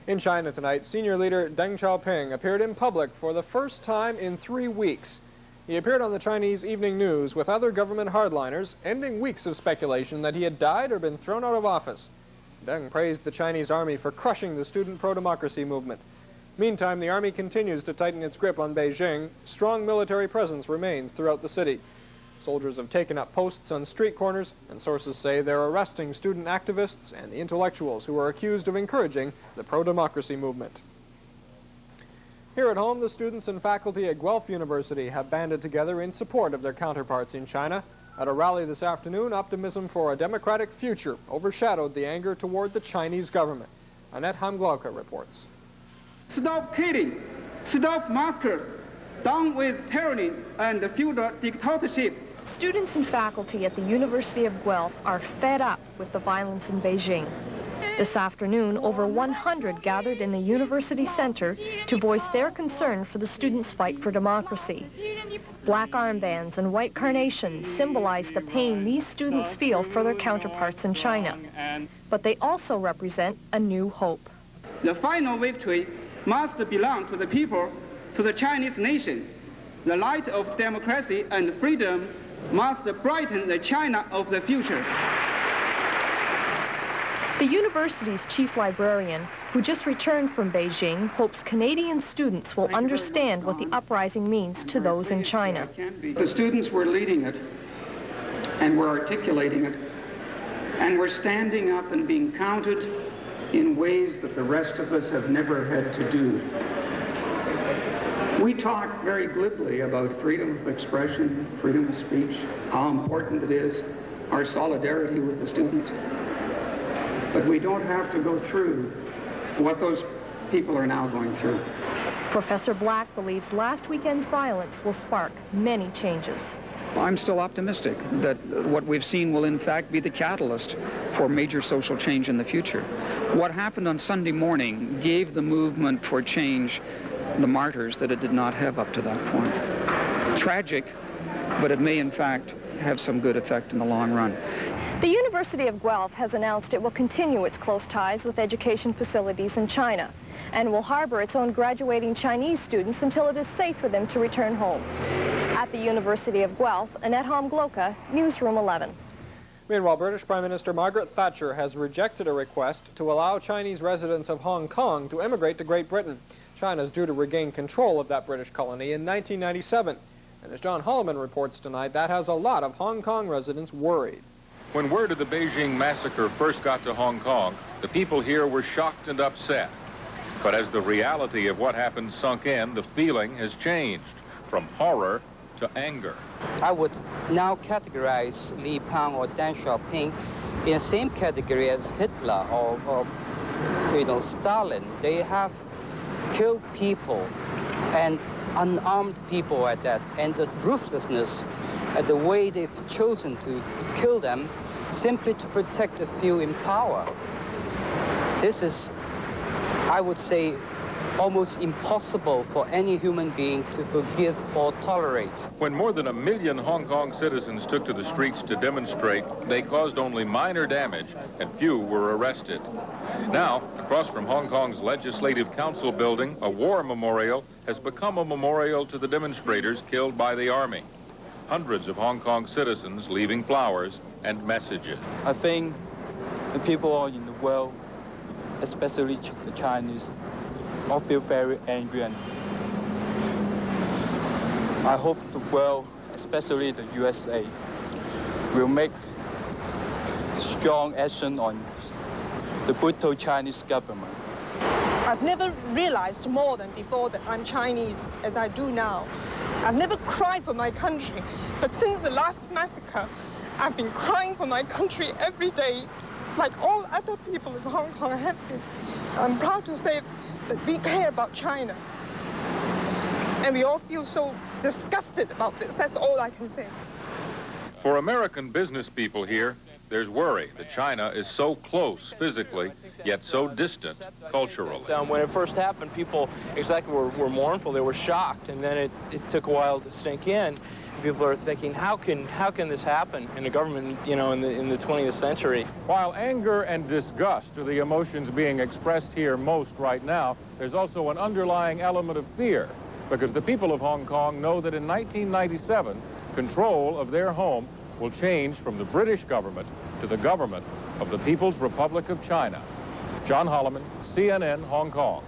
In China tonight, senior leader Deng Xiaoping appeared in public for the first time in 3 weeks. He appeared on the Chinese evening news with other government hardliners, ending weeks of speculation that he had died or been thrown out of office. Deng praised the Chinese army for crushing the student pro-democracy movement. Meantime, the army continues to tighten its grip on Beijing. Strong military presence remains throughout the city. Soldiers have taken up posts on street corners, and sources say they're arresting student activists and the intellectuals who are accused of encouraging the pro-democracy movement. Here at home, the students and faculty at Guelph University have banded together in support of their counterparts in China. At a rally this afternoon, optimism for a democratic future overshadowed the anger toward the Chinese government. Annette Hamm-Glowka reports. Stop killing, stop massacres, down with tyranny and feudal dictatorship. Students and faculty at the University of Guelph are fed up with the violence in Beijing. This afternoon, over 100 gathered in the university center to voice their concern for the students' fight for democracy. Black armbands and white carnations symbolize the pain these students feel for their counterparts in China. But they also represent a new hope. The final victory must belong to the people, to the Chinese nation. The light of democracy and freedom must brighten the China of the future. The university's chief librarian, who just returned from Beijing, hopes Canadian students will understand what the uprising means to those in China. The students were leading it, and were articulating it, and were standing up and being counted in ways that the rest of us have never had to do. We talk very glibly about freedom of expression, freedom of speech, how important it is, our solidarity with the students. But we don't have to go through what those people are now going through. Professor Black believes last weekend's violence will spark many changes. I'm still optimistic that what we've seen will in fact be the catalyst for major social change in the future. What happened on Sunday morning gave the movement for change the martyrs that it did not have up to that point. Tragic, but it may in fact have some good effect in the long run. The University of Guelph has announced it will continue its close ties with education facilities in China and will harbor its own graduating Chinese students until it is safe for them to return home. At the University of Guelph, Annette Hamm-Glowka, Newsroom 11. Meanwhile, British Prime Minister Margaret Thatcher has rejected a request to allow Chinese residents of Hong Kong to immigrate to Great Britain. China is due to regain control of that British colony in 1997. And as John Holloman reports tonight, that has a lot of Hong Kong residents worried. When word of the Beijing massacre first got to Hong Kong, the people here were shocked and upset. But as the reality of what happened sunk in, the feeling has changed from horror to anger. I would now categorize Li Peng or Deng Xiaoping in the same category as Hitler or Stalin. They have killed people, and unarmed people at that, and the ruthlessness at the way they've chosen to kill them simply to protect a few in power. This is, I would say, almost impossible for any human being to forgive or tolerate. When more than 1 million Hong Kong citizens took to the streets to demonstrate, they caused only minor damage and few were arrested. Now, across from Hong Kong's Legislative Council building, a war memorial has become a memorial to the demonstrators killed by the army. Hundreds of Hong Kong citizens leaving flowers and messages. I think the people in the world, especially the Chinese, all feel very angry, and I hope the world, especially the USA, will make strong action on the brutal Chinese government. I've never realized more than before that I'm Chinese as I do now. I've never cried for my country, but since the last massacre, I've been crying for my country every day, like all other people in Hong Kong have been. I'm proud to say that we care about China. And we all feel so disgusted about this. That's all I can say. For American business people here, there's worry that China is so close physically, yet so distant culturally. When it first happened, people were mournful. They were shocked, and then it took a while to sink in. People are thinking, how can this happen in a government, you know, in the 20th century? While anger and disgust are the emotions being expressed here most right now, there's also an underlying element of fear, because the people of Hong Kong know that in 1997, control of their home will change from the British government to the government of the People's Republic of China. John Holloman, CNN, Hong Kong.